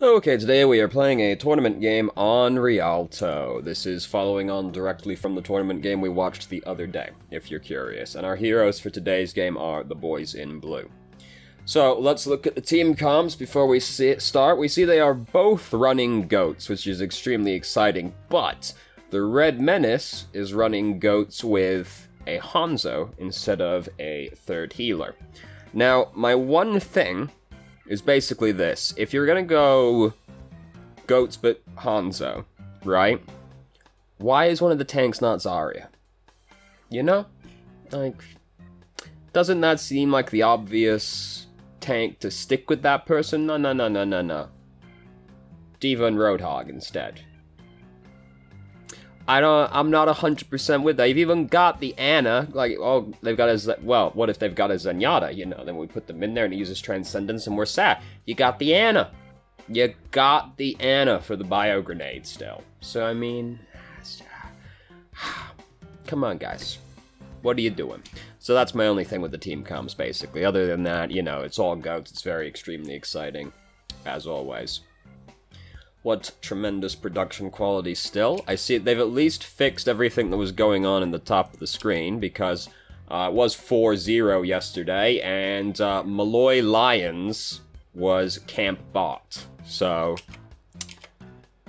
Okay, today we are playing a tournament game on Rialto. This is following on directly from the tournament game we watched the other day, if you're curious. And our heroes for today's game are the boys in blue. So, let's look at the team comps before we start. We see they are both running goats, which is extremely exciting, but the Red Menace is running goats with a Hanzo instead of a third healer. Now, my one thing is basically this. If you're gonna go goats but Hanzo, right? Why is one of the tanks not Zarya? You know? Like, doesn't that seem like the obvious tank to stick with that person? No. D.Va and Roadhog instead. I'm not 100% with that. You've even got the Ana, like, oh, they've got a, well, what if they've got a Zenyatta, you know, then we put them in there and he uses Transcendence and we're set. You got the Ana. You got the Ana for the bio grenade still. So, I mean, come on, guys. What are you doing? So that's my only thing with the team comms, basically. Other than that, you know, it's all goats. It's very extremely exciting, as always. What tremendous production quality still. I see they've at least fixed everything that was going on in the top of the screen, because it was 4-0 yesterday, and Malloy Lions was camp bot. So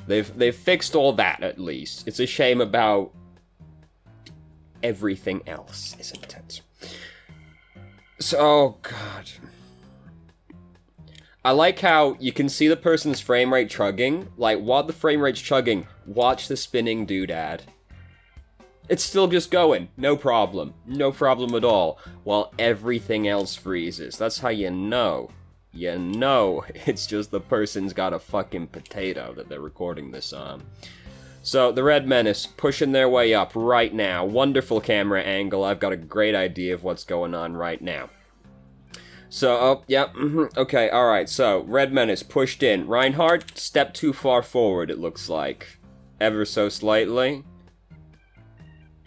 they've fixed all that at least. It's a shame about everything else, isn't it? So, oh god. I like how you can see the person's frame rate chugging. Like, while the frame rate's chugging, watch the spinning doodad. It's still just going. No problem. No problem at all. While everything else freezes. That's how you know. You know it's just the person's got a fucking potato that they're recording this on. So, the Red Menace pushing their way up right now. Wonderful camera angle. I've got a great idea of what's going on right now. So, oh, yeah, okay, alright, so, Red Menace pushed in. Reinhardt stepped too far forward, it looks like. Ever so slightly.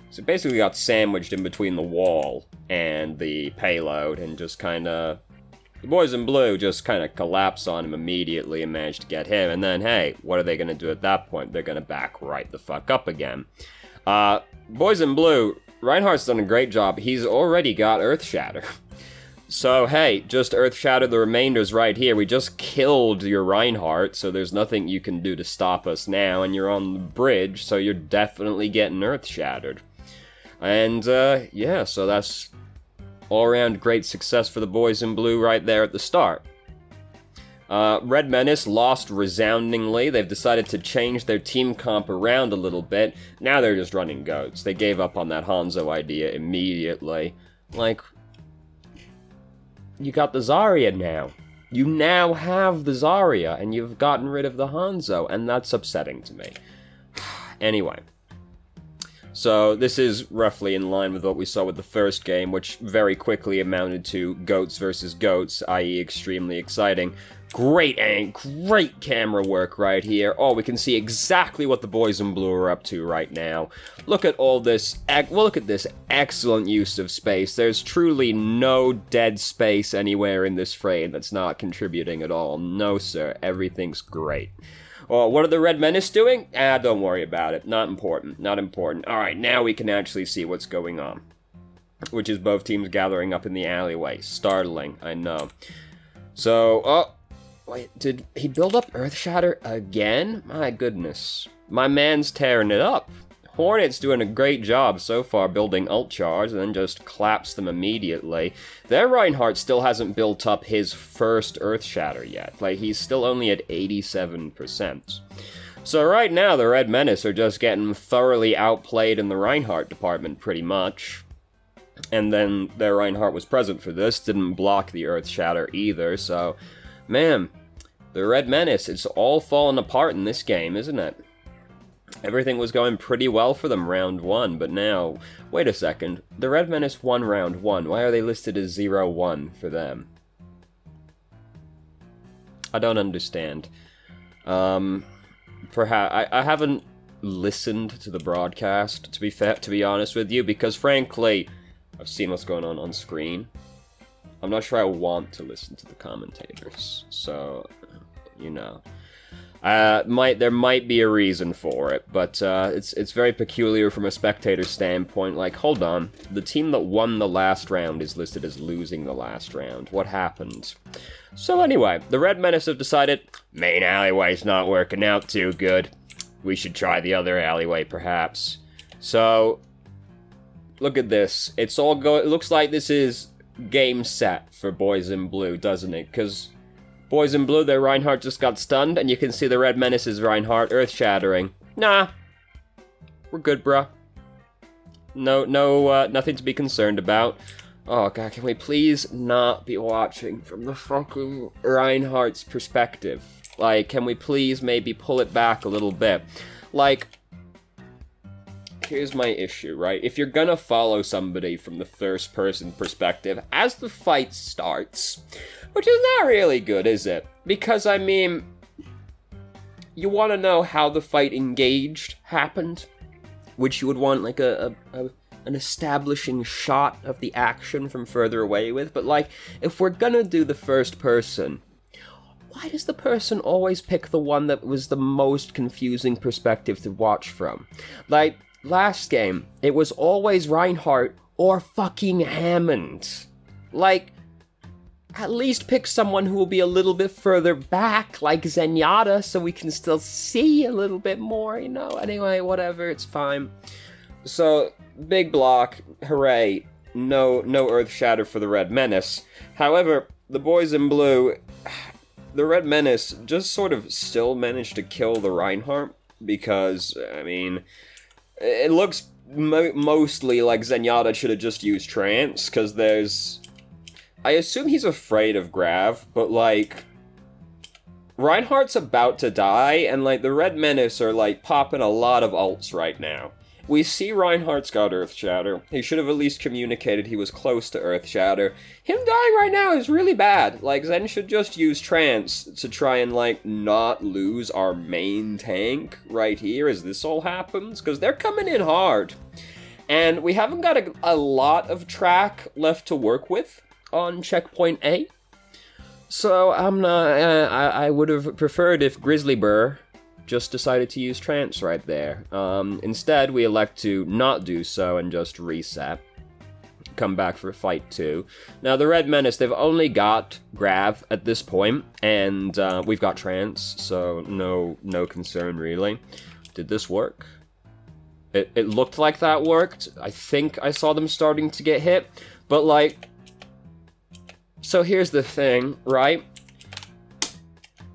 So basically got sandwiched in between the wall and the payload, and just kinda... The boys in blue just kinda collapsed on him immediately and managed to get him, and then, hey, what are they gonna do at that point? They're gonna back right the fuck up again. Boys in blue, Reinhardt's done a great job. He's already got Earthshatter. So, hey, just Earthshatter the remainders right here. We just killed your Reinhardt, so there's nothing you can do to stop us now, and you're on the bridge, so you're definitely getting Earthshattered. And, yeah, so that's all-around great success for the boys in blue right there at the start. Red Menace lost resoundingly. They've decided to change their team comp around a little bit. Now they're just running goats. They gave up on that Hanzo idea immediately. Like... You got the Zarya now. You now have the Zarya, and you've gotten rid of the Hanzo, and that's upsetting to me. Anyway. So, this is roughly in line with what we saw with the first game, which very quickly amounted to goats versus goats, i.e. extremely exciting. Great camera work right here. Oh, we can see exactly what the boys in blue are up to right now. Look at all this, look at this excellent use of space. There's truly no dead space anywhere in this frame that's not contributing at all. No, sir, everything's great. Oh, what are the Red Menace doing? Ah, don't worry about it. Not important, not important. Alright, now we can actually see what's going on. Which is both teams gathering up in the alleyway. Startling, I know. So, oh... Wait, did he build up Earthshatter again? My goodness. My man's tearing it up. Hornet's doing a great job so far building ult charge and then just claps them immediately. Their Reinhardt still hasn't built up his first Earthshatter yet. Like, he's still only at 87%. So right now, the Red Menace are just getting thoroughly outplayed in the Reinhardt department, pretty much. And then their Reinhardt was present for this, didn't block the Earthshatter either, so... Man, the Red Menace, it's all falling apart in this game, isn't it? Everything was going pretty well for them round one, but now... Wait a second. The Red Menace won round one. Why are they listed as 0-1 for them? I don't understand. Perhaps... I haven't listened to the broadcast, to be honest with you, because frankly, I've seen what's going on screen. I'm not sure I want to listen to the commentators, so, you know. There might be a reason for it, but it's very peculiar from a spectator standpoint. Like, hold on, the team that won the last round is listed as losing the last round. What happened? So anyway, the Red Menace have decided, main alleyway's not working out too good. We should try the other alleyway, perhaps. So, look at this. It looks like this is game set for Boys in Blue, doesn't it? Because Boys in Blue, their Reinhardt just got stunned, and you can see the Red Menace's Reinhardt earth-shattering. Nah. We're good, bruh. Nothing to be concerned about. Oh god, can we please not be watching from the fucking Reinhardt's perspective? Like, can we please maybe pull it back a little bit? Like, here's my issue, right? If you're gonna follow somebody from the first-person perspective as the fight starts, which is not really good, is it? Because, I mean, you want to know how the fight engaged happened, which you would want, like, an establishing shot of the action from further away with, but, like, if we're gonna do the first person, why does the person always pick the one that was the most confusing perspective to watch from? Like, last game, it was always Reinhardt or fucking Hammond. Like, at least pick someone who will be a little bit further back, like Zenyatta, so we can still see a little bit more, you know? Anyway, whatever, it's fine. So, big block, hooray, no Earth Shatter for the Red Menace. However, the Boys in Blue, the Red Menace just sort of still managed to kill the Reinhardt, because, I mean, it looks mostly like Zenyatta should have just used Trance, because there's... I assume he's afraid of Grav, but, like, Reinhardt's about to die, and, like, the Red Menace are, like, popping a lot of ults right now. We see Reinhardt's got Earth Shatter. He should have at least communicated he was close to Earth Shatter. Him dying right now is really bad. Like, Zen should just use Trance to try and, like, not lose our main tank right here as this all happens, because they're coming in hard. And we haven't got a lot of track left to work with on checkpoint A. So I would have preferred if Grizzly Burr just decided to use Trance right there. Instead, we elect to not do so and just reset. Come back for fight 2. Now, the Red Menace, they've only got Grav at this point, and we've got Trance, so no concern, really. Did this work? It looked like that worked. I think I saw them starting to get hit, but, like... So here's the thing, right?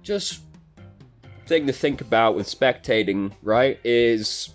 Just thing to think about with spectating, right, is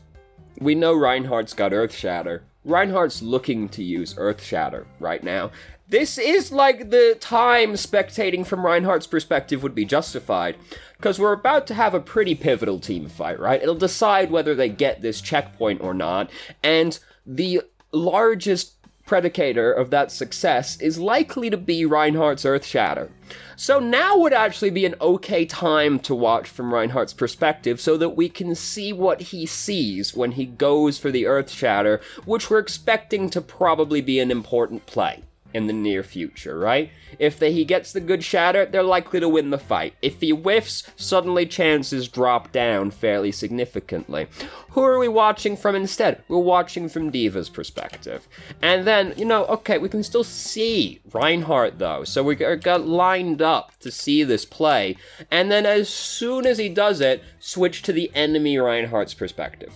we know Reinhardt's got Earth Shatter. Reinhardt's looking to use Earth Shatter right now. This is like the time spectating from Reinhardt's perspective would be justified, because we're about to have a pretty pivotal team fight, right? It'll decide whether they get this checkpoint or not, and the largest predicator of that success is likely to be Reinhardt's Earth Shatter. So now would actually be an okay time to watch from Reinhardt's perspective so that we can see what he sees when he goes for the Earth Shatter, which we're expecting to probably be an important play in the near future, right? If he gets the good shatter, they're likely to win the fight. If he whiffs, suddenly chances drop down fairly significantly. Who are we watching from instead? We're watching from D.Va's perspective. And then, you know, okay, we can still see Reinhardt, though, so we got lined up to see this play. And then as soon as he does it, switch to the enemy Reinhardt's perspective,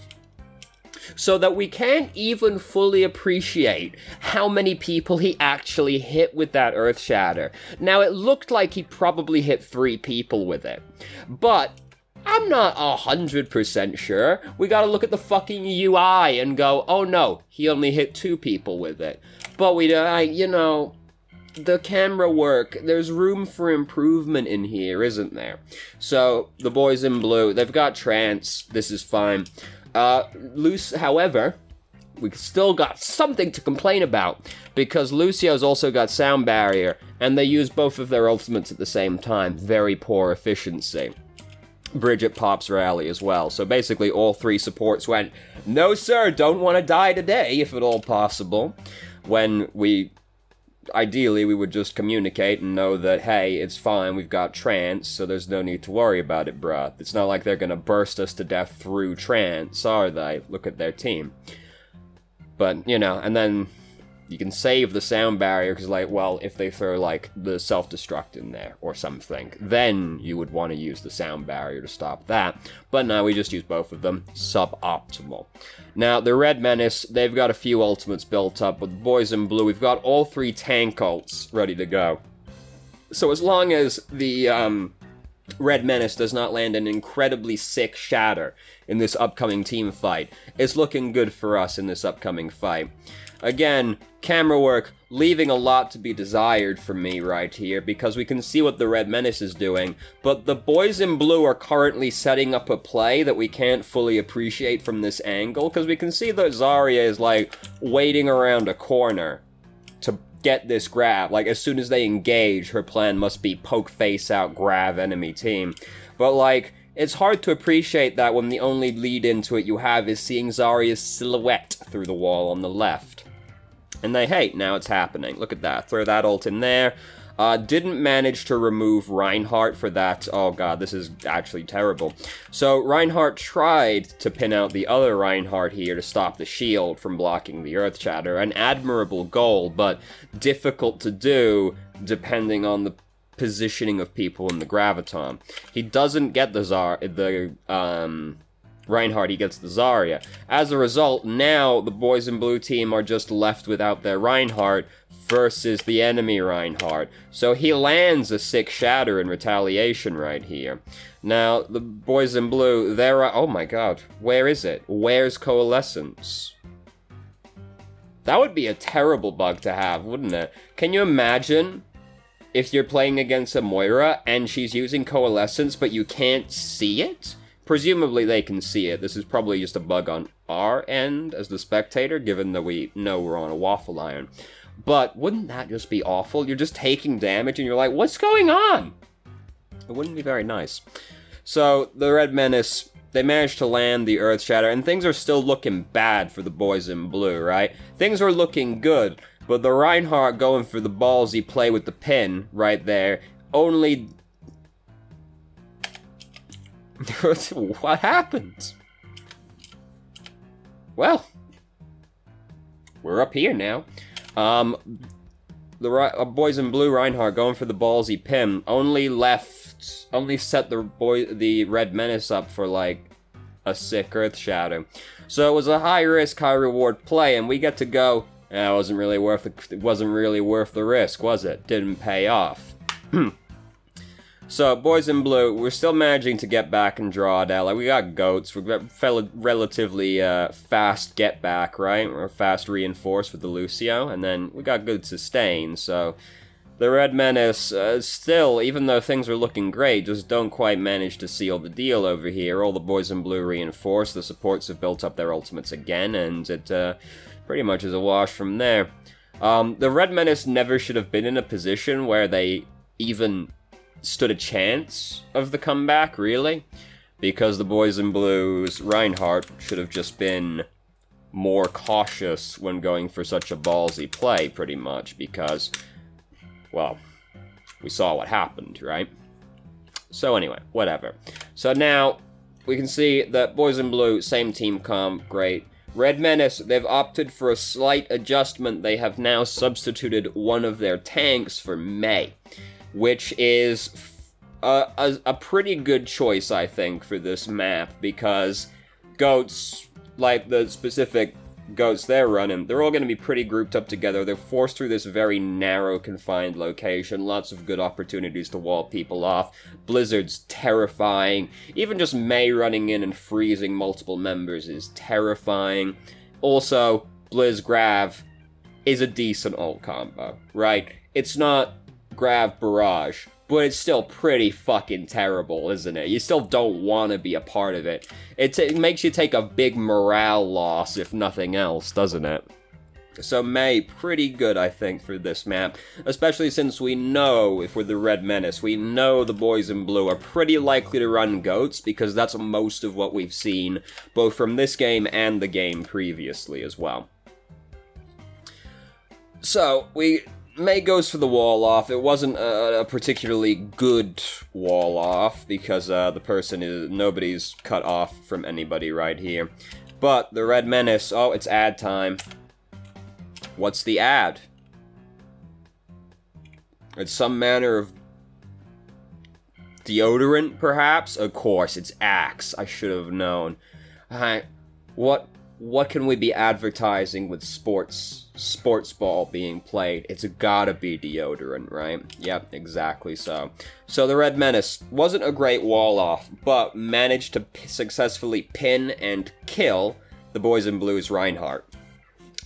so that we can't even fully appreciate how many people he actually hit with that Earth Shatter. Now, it looked like he probably hit 3 people with it, but I'm not 100% sure. We gotta look at the fucking UI and go, oh no, he only hit 2 people with it. But you know, the camera work, there's room for improvement in here, isn't there? So, the Boys in Blue, they've got Trance, this is fine. However, we've still got something to complain about, because Lucio's also got Sound Barrier, and they use both of their ultimates at the same time. Very poor efficiency. Bridget pops Rally as well, so basically all 3 supports went, no sir, don't want to die today, if at all possible, when we ideally, we would just communicate and know that, hey, it's fine, we've got trance, so there's no need to worry about it, bruh. It's not like they're gonna burst us to death through trance, are they? Look at their team. But, you know, and then you can save the sound barrier, because, like, well, if they throw, like, the self-destruct in there or something, then you would want to use the sound barrier to stop that. But no, we just use both of them. Suboptimal. Now, the Red Menace, they've got a few ultimates built up. With the boys in blue, we've got all 3 tank ults ready to go. So as long as the Red Menace does not land an incredibly sick shatter in this upcoming team fight, it's looking good for us in this upcoming fight. Again, camera work leaving a lot to be desired for me right here, because we can see what the Red Menace is doing, but the boys in blue are currently setting up a play that we can't fully appreciate from this angle, because we can see that Zarya is, like, waiting around a corner to get this grab. Like, as soon as they engage, her plan must be poke face out, grab enemy team. But, like, it's hard to appreciate that when the only lead into it you have is seeing Zarya's silhouette through the wall on the left. And hey, now it's happening. Look at that. Throw that ult in there. Didn't manage to remove Reinhardt for that. Oh god, this is actually terrible. So Reinhardt tried to pin out the other Reinhardt here to stop the shield from blocking the Earth Shatter. An admirable goal, but difficult to do depending on the positioning of people in the Graviton. He doesn't get the Reinhardt, he gets the Zarya. As a result, now the boys in blue team are just left without their Reinhardt versus the enemy Reinhardt. So he lands a sick shatter in retaliation right here. Now, the boys in blue, they're... oh my god, where is it? Where's Coalescence? That would be a terrible bug to have, wouldn't it? Can you imagine if you're playing against a Moira and she's using Coalescence but you can't see it? Presumably they can see it. This is probably just a bug on our end as the spectator, given that we know we're on a waffle iron. But wouldn't that just be awful? You're just taking damage and you're like, what's going on? It wouldn't be very nice. So, the Red Menace, they managed to land the Earth Shatter, and things are still looking bad for the boys in blue, right? Things are looking good, but the Reinhardt going for the ballsy play with the pin right there only... what happened? Well, we're up here now. The boys in blue Reinhardt going for the ballsy pin only set the Red Menace up for, like, a sick Earth Shadow. So it was a high risk, high reward play, and we get to go. It wasn't really worth the risk, was it? Didn't pay off. So, boys in blue, we're still managing to get back and draw it out. Like, we got goats, we got relatively fast get back, right? Or fast reinforce with the Lucio, and then we got good sustain, so... The Red Menace, still, even though things are looking great, just don't quite manage to seal the deal over here. All the boys in blue reinforce, the supports have built up their ultimates again, and it pretty much is a wash from there. The Red Menace never should have been in a position where they even stood a chance of the comeback, really, because the boys in blue's Reinhardt should have just been more cautious when going for such a ballsy play, pretty much, because, well, we saw what happened, right? So anyway, whatever. So now, we can see that boys in blue, same team comp, great. Red Menace, they've opted for a slight adjustment. They have now substituted one of their tanks for Mei, which is a pretty good choice, I think, for this map, because goats, like the specific goats they're running, they're all going to be pretty grouped up together. They're forced through this very narrow, confined location. Lots of good opportunities to wall people off. Blizzard's terrifying. Even just Mei running in and freezing multiple members is terrifying. Also, Blizz Grav is a decent ult combo, right? It's not Grav Barrage, but it's still pretty fucking terrible, isn't it? You still don't want to be a part of it. It makes you take a big morale loss, if nothing else, doesn't it? So Mei, pretty good, I think, for this map. Especially since we know, if we're the Red Menace, we know the boys in blue are pretty likely to run goats, because that's most of what we've seen, both from this game and the game previously as well. So, we May goes for the wall off. It wasn't a particularly good wall off because the person is nobody's cut off from anybody right here. But the Red Menace, oh, it's ad time. What's the ad? It's some manner of deodorant, perhaps? Of course, it's Axe. I should have known. Alright, what can we be advertising with sports ball being played? It's gotta be deodorant, right? Yep, exactly so. So the Red Menace wasn't a great wall off, but managed to successfully pin and kill the Boys in Blue's Reinhardt.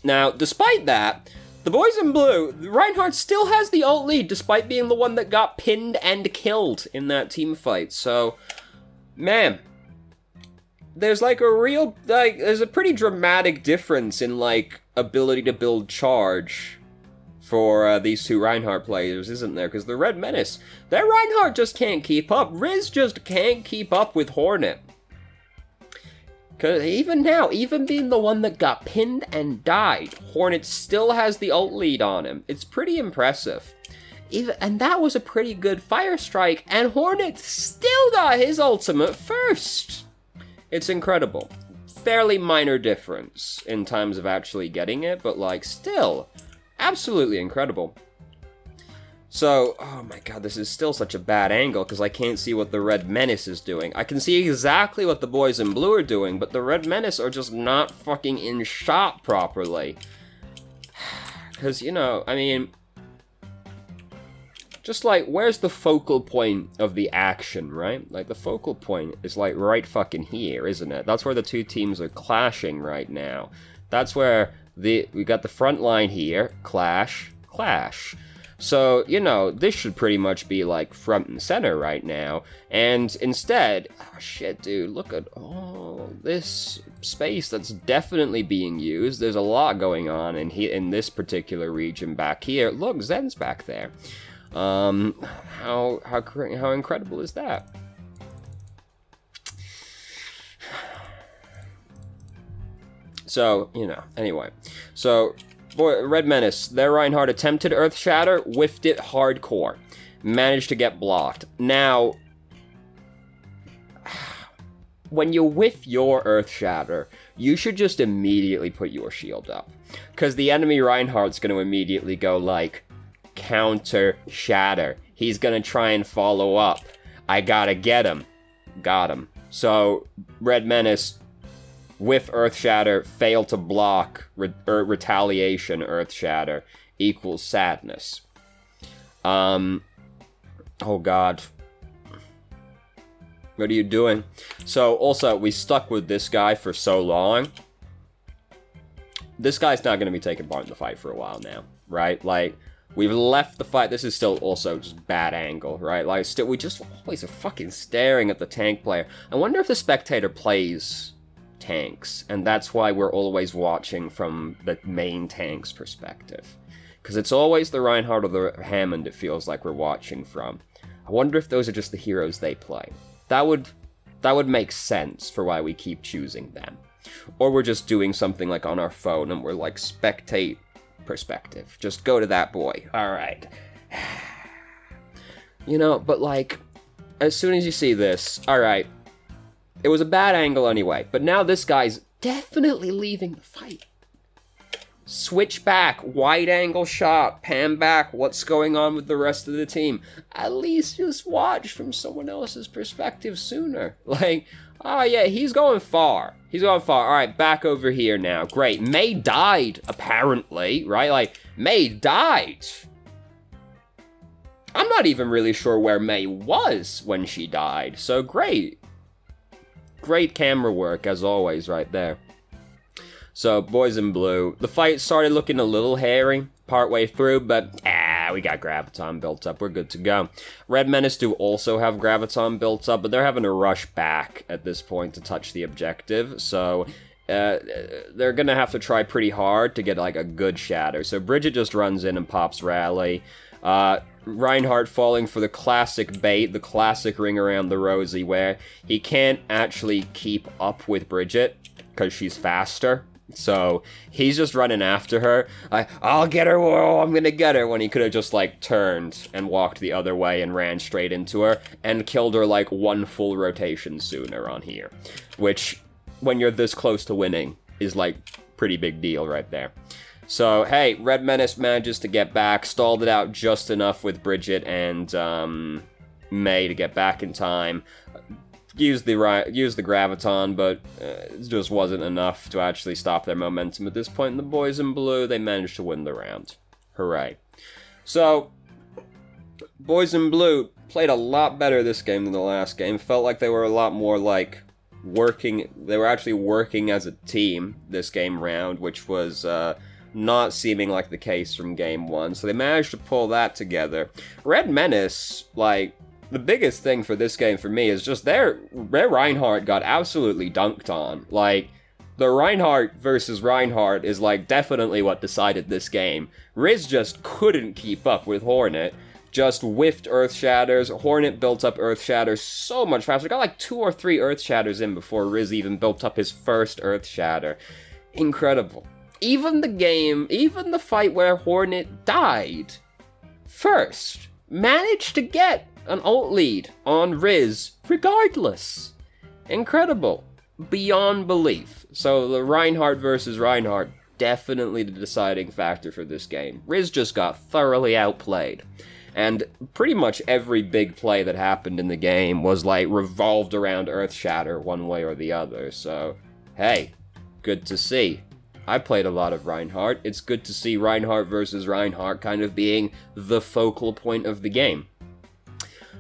Now, despite that, the Boys in Blue, Reinhardt still has the ult lead, despite being the one that got pinned and killed in that team fight. So, man, there's like a real, like, there's a pretty dramatic difference in, like, ability to build charge for these two Reinhardt players, isn't there? Because the Red Menace, their Reinhardt just can't keep up. Riz just can't keep up with Hornet. Because even now, even being the one that got pinned and died, Hornet still has the ult lead on him. It's pretty impressive. And that was a pretty good fire strike, and Hornet still got his ultimate first. It's incredible. Fairly minor difference in terms of actually getting it, but like still, absolutely incredible. So, oh my god, this is still such a bad angle, because I can't see what the Red Menace is doing. I can see exactly what the Boys in Blue are doing, but the Red Menace are just not fucking in shot properly. Because, you know, I mean, just like, where's the focal point of the action, right? Like, the focal point is like right fucking here, isn't it? That's where the two teams are clashing right now. That's where we got the front line here, clash, clash. So, you know, this should pretty much be, like, front and center right now. And instead, oh shit, dude, look at all this space that's definitely being used. There's a lot going on in this particular region back here. Look, Zen's back there. How incredible is that? So, you know, anyway. So, Red Menace, their Reinhardt attempted Earth Shatter, whiffed it hardcore. Managed to get blocked. Now, when you whiff your Earth Shatter, you should just immediately put your shield up. Because the enemy Reinhardt's going to immediately go like, counter Shatter. He's going to try and follow up. I gotta get him. Got him. So, Red Menace, whiff Earth Shatter, fail to block, retaliation Earth Shatter, equals sadness. Oh god. What are you doing? So, also, we stuck with this guy for so long. This guy's not going to be taking part in the fight for a while now, right? Like, we've left the fight. This is still also just bad angle, right? Like, still, we just always are fucking staring at the tank player. I wonder if the spectator plays tanks, and that's why we're always watching from the main tank's perspective. Because it's always the Reinhardt or the Hammond it feels like we're watching from. I wonder if those are just the heroes they play. That would make sense for why we keep choosing them. Or we're just doing something like on our phone and we're like, spectate perspective. Just go to that boy. Alright. You know, but like, as soon as you see this, alright, it was a bad angle anyway, but now this guy's definitely leaving the fight. Switch back, wide angle shot, pan back, what's going on with the rest of the team? At least just watch from someone else's perspective sooner. Like, oh yeah, he's going far. He's going far. Alright, back over here now. Great. May died, apparently, right? Like, May died. I'm not even really sure where May was when she died, so great. Great camera work, as always, right there. So, Boys in Blue. The fight started looking a little hairy partway through, but we got Graviton built up. We're good to go. Red Menace do also have Graviton built up, but they're having to rush back at this point to touch the objective. So, they're going to have to try pretty hard to get, like, a good shatter. So, Bridget just runs in and pops Rally. Reinhardt falling for the classic bait, the classic ring around the rosy, where he can't actually keep up with Bridget because she's faster. So he's just running after her. I'll get her, whoa, I'm gonna get her, when he could have just, like, turned and walked the other way and ran straight into her and killed her, like, one full rotation sooner on here. Which, when you're this close to winning, is, like, pretty big deal right there. So, hey, Red Menace manages to get back, stalled it out just enough with Bridget and, May to get back in time. Used the graviton, but it just wasn't enough to actually stop their momentum at this point. And the boys in blue, they managed to win the round. Hooray. So, boys in blue played a lot better this game than the last game. Felt like they were a lot more, like, working. They were actually working as a team this game round, which was, not seeming like the case from game 1. So they managed to pull that together. Red Menace, like, the biggest thing for this game for me is just their Reinhardt got absolutely dunked on. Like, the Reinhardt versus Reinhardt is, like, definitely what decided this game. Riz just couldn't keep up with Hornet. Just whiffed Earth Shatters. Hornet built up Earth Shatters so much faster. Got, like, 2 or 3 Earth Shatters in before Riz even built up his first Earth Shatter. Incredible. Even the fight where Hornet died first, managed to get an ult lead on Riz, regardless. Incredible. Beyond belief. So the Reinhardt versus Reinhardt, definitely the deciding factor for this game. Riz just got thoroughly outplayed. And pretty much every big play that happened in the game was, like, revolved around Earth Shatter one way or the other. So, hey, good to see. I played a lot of Reinhardt. It's good to see Reinhardt versus Reinhardt kind of being the focal point of the game.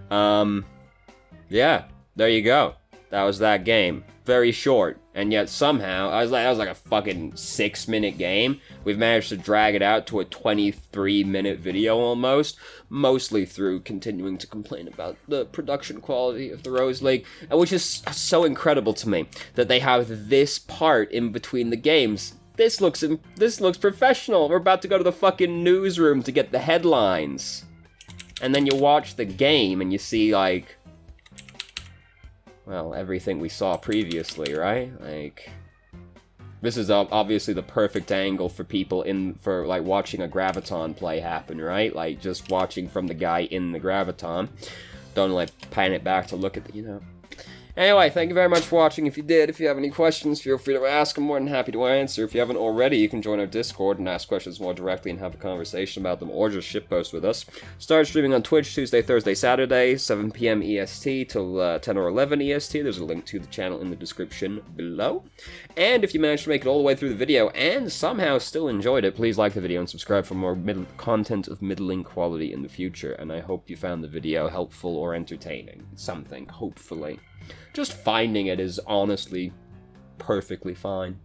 Yeah, there you go. That was that game. Very short, and yet somehow, that was like a fucking 6-minute game. We've managed to drag it out to a 23-minute video almost, mostly through continuing to complain about the production quality of the Rose League, which is so incredible to me, that they have this part in between the games. This looks professional. We're about to go to the fucking newsroom to get the headlines. And then you watch the game and you see, like, well, everything we saw previously, right? Like, this is obviously the perfect angle for people for, like, watching a graviton play happen, right? Like, just watching from the guy in the graviton. Don't, like, pan it back to look at the, you know. Anyway, thank you very much for watching. If you did, if you have any questions, feel free to ask. I'm more than happy to answer. If you haven't already, you can join our Discord and ask questions more directly and have a conversation about them, or just shitpost with us. Start streaming on Twitch Tuesday, Thursday, Saturday, 7 PM EST till 10 or 11 EST. There's a link to the channel in the description below. And if you managed to make it all the way through the video and somehow still enjoyed it, please like the video and subscribe for more content of middling quality in the future. And I hope you found the video helpful or entertaining. Something, hopefully. Just finding it is honestly perfectly fine.